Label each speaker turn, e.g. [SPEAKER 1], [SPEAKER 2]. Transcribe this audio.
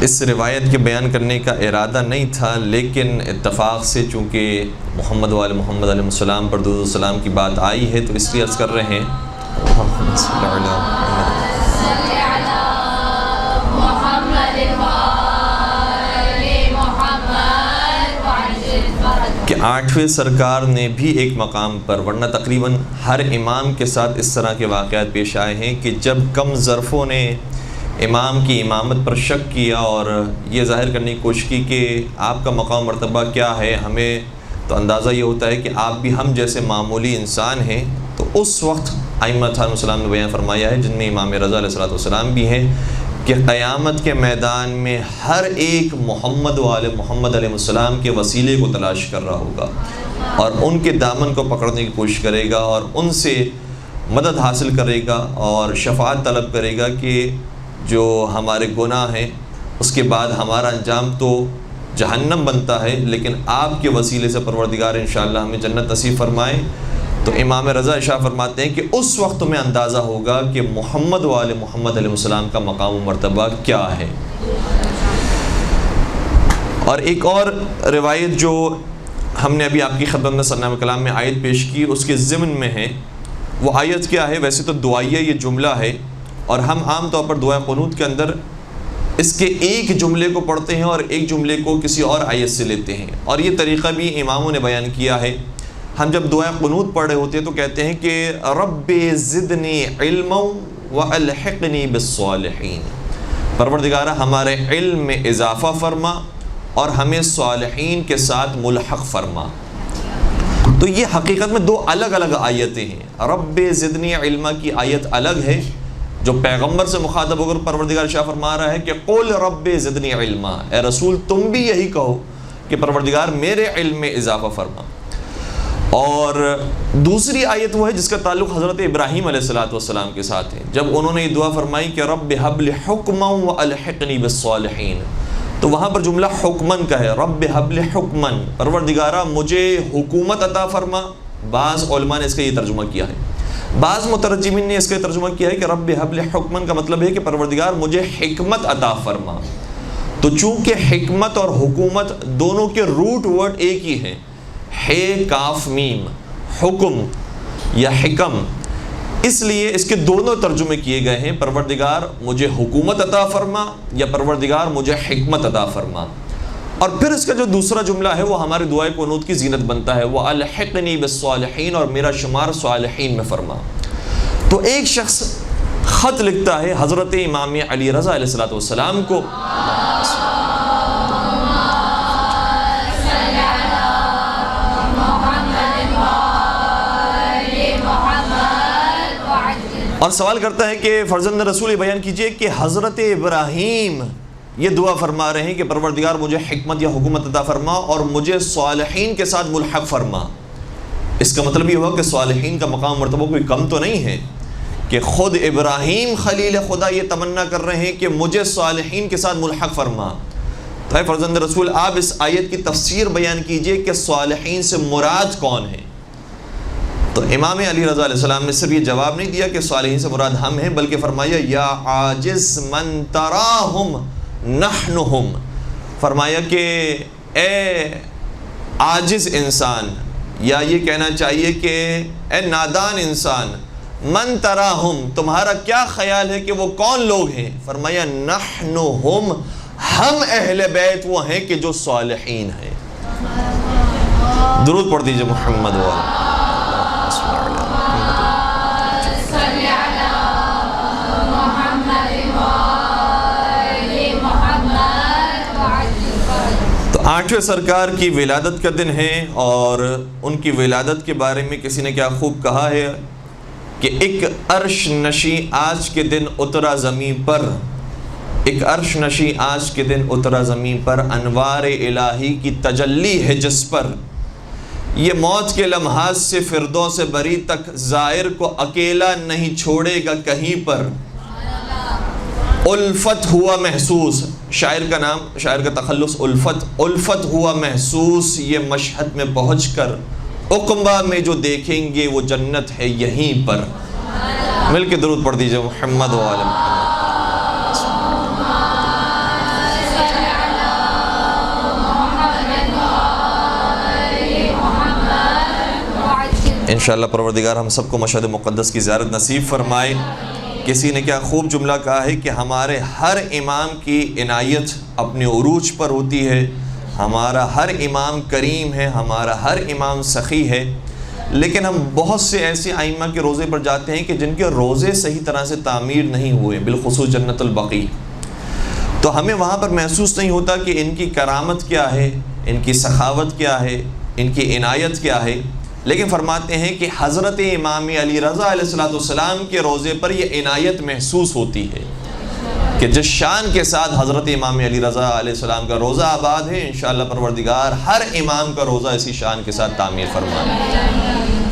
[SPEAKER 1] اس روایت کے بیان کرنے کا ارادہ نہیں تھا، لیکن اتفاق سے چونکہ محمد وآل محمد علیہ السلام پر درود و سلام کی بات آئی ہے تو اس لیے عرض کر رہے ہیں کہ 8ویں سرکار نے بھی ایک مقام پر، ورنہ تقریباً ہر امام کے ساتھ اس طرح کے واقعات پیش آئے ہیں کہ جب کم ظرفوں نے امام کی امامت پر شک کیا اور یہ ظاہر کرنے کی کوشش کی کہ آپ کا مقام مرتبہ کیا ہے، ہمیں تو اندازہ یہ ہوتا ہے کہ آپ بھی ہم جیسے معمولی انسان ہیں، تو اس وقت ائمہ علیہ السلام نے بیان فرمایا ہے، جن میں امام رضا علیہ السلام بھی ہیں، کہ قیامت کے میدان میں ہر ایک محمد وآل محمد علیہ السلام کے وسیلے کو تلاش کر رہا ہوگا اور ان کے دامن کو پکڑنے کی کوشش کرے گا اور ان سے مدد حاصل کرے گا اور شفاعت طلب کرے گا کہ جو ہمارے گناہ ہیں اس کے بعد ہمارا انجام تو جہنم بنتا ہے، لیکن آپ کے وسیلے سے پروردگار انشاءاللہ ہمیں جنت نصیب فرمائے۔ تو امام رضا ارشاد فرماتے ہیں کہ اس وقت میں اندازہ ہوگا کہ محمد وآل محمد علیہ السلام کا مقام و مرتبہ کیا ہے۔ اور ایک اور روایت جو ہم نے ابھی آپ کی خدمت میں سرنامہ کلام میں آیت پیش کی، اس کے ضمن میں ہے، وہ آیت کیا ہے؟ ویسے تو دعائیہ یہ جملہ ہے اور ہم عام طور پر دعا قنوت کے اندر اس کے ایک جملے کو پڑھتے ہیں اور ایک جملے کو کسی اور آیت سے لیتے ہیں، اور یہ طریقہ بھی اماموں نے بیان کیا ہے۔ ہم جب دعا قنوت پڑھ رہے ہوتے ہیں تو کہتے ہیں کہ رب زدنی علما والحقنی بالصالحین، پروردگارہ ہمارے علم میں اضافہ فرما اور ہمیں صالحین کے ساتھ ملحق فرما۔ تو یہ حقیقت میں دو الگ الگ آیتیں ہیں۔ رب زدنی علما کی آیت الگ ہے جو پیغمبر سے مخاطب ہو کر پروردگار شاہ فرما رہا ہے کہ قل رب زدنی علما، اے رسول تم بھی یہی کہو کہ پروردگار میرے علم میں اضافہ فرما۔ اور دوسری آیت وہ ہے جس کا تعلق حضرت ابراہیم علیہ السلام کے ساتھ ہے، جب انہوں نے یہ دعا فرمائی کہ رب حب لی حکما والحقنی بالصالحین، تو وہاں پر جملہ حکمن کا ہے، رب حب لی حکمن، پروردگارہ مجھے حکومت عطا فرما۔ بعض علماء نے اس کا یہ ترجمہ کیا ہے، بعض مترجمین نے اس کا ترجمہ کیا ہے کہ رب حب لی حکمن کا مطلب ہے کہ پروردگار مجھے حکمت عطا فرما۔ تو چونکہ حکمت اور حکومت دونوں کے روٹ ورڈ ایک ہی ہیں، کاف میم، حکم یا حکم، اس لیے اس کے دونوں ترجمے کیے گئے ہیں، پروردگار مجھے حکومت عطا فرما یا پروردگار مجھے حکمت عطا فرما۔ اور پھر اس کا جو دوسرا جملہ ہے وہ ہمارے دعائے قنوت کی زینت بنتا ہے، وہ الحقنی بالصالحین، اور میرا شمار صالحین میں فرما۔ تو ایک شخص خط لکھتا ہے حضرت امام علی رضا علیہ السلام کو، اور سوال کرتا ہے کہ فرزند رسول بیان کیجئے کہ حضرت ابراہیم یہ دعا فرما رہے ہیں کہ پروردگار مجھے حکمت یا حکومت عطا فرما اور مجھے صالحین کے ساتھ ملحق فرما۔ اس کا مطلب یہ ہوا کہ صالحین کا مقام مرتبہ کوئی کم تو نہیں ہے کہ خود ابراہیم خلیل خدا یہ تمنا کر رہے ہیں کہ مجھے صالحین کے ساتھ ملحق فرما۔ تو اے فرزند رسول آپ اس آیت کی تفسیر بیان کیجئے کہ صالحین سے مراد کون ہے؟ تو امام علی رضا علیہ السلام نے صرف یہ جواب نہیں دیا کہ صالحین سے مراد ہم ہیں، بلکہ فرمایا یا عاجز من تراہم نحنہم، فرمایا کہ اے عاجز انسان، یا یہ کہنا چاہیے کہ اے نادان انسان، من تراہم تمہارا کیا خیال ہے کہ وہ کون لوگ ہیں؟ فرمایا نحنہم، ہم اہل بیت وہ ہیں کہ جو صالحین ہیں۔ درود پڑھ دیجئے محمد والے۔ تو 8ویں سرکار کی ولادت کا دن ہے، اور ان کی ولادت کے بارے میں کسی نے کیا خوب کہا ہے کہ ایک عرش نشی آج کے دن اترا زمین پر، ایک عرش نشی آج کے دن اترا زمین پر، انوار الہی کی تجلی ہے جس پر، یہ موت کے لمحات سے فردوس بری تک زائر کو اکیلا نہیں چھوڑے گا کہیں پر، الفت ہوا محسوس، شاعر کا نام، شاعر کا تخلص الفت ہوا محسوس، یہ مشہد میں پہنچ کر عقبہ میں جو دیکھیں گے وہ جنت ہے یہیں پر۔ مل کے درود پڑھ دیجئے محمد و آل محمد۔ انشاءاللہ پروردگار ہم سب کو مشہد مقدس کی زیارت نصیب فرمائے۔ کسی نے کیا خوب جملہ کہا ہے کہ ہمارے ہر امام کی عنایت اپنے عروج پر ہوتی ہے، ہمارا ہر امام کریم ہے، ہمارا ہر امام سخی ہے، لیکن ہم بہت سے ایسے ائمہ کے روزے پر جاتے ہیں کہ جن کے روزے صحیح طرح سے تعمیر نہیں ہوئے، بالخصوص جنت البقیع، تو ہمیں وہاں پر محسوس نہیں ہوتا کہ ان کی کرامت کیا ہے، ان کی سخاوت کیا ہے، ان کی عنایت کیا ہے۔ لیکن فرماتے ہیں کہ حضرت امام علی رضا علیہ السلام کے روزے پر یہ عنایت محسوس ہوتی ہے کہ جس شان کے ساتھ حضرت امام علی رضا علیہ السلام کا روزہ آباد ہے، انشاءاللہ پروردگار ہر امام کا روزہ اسی شان کے ساتھ تعمیر فرمائے۔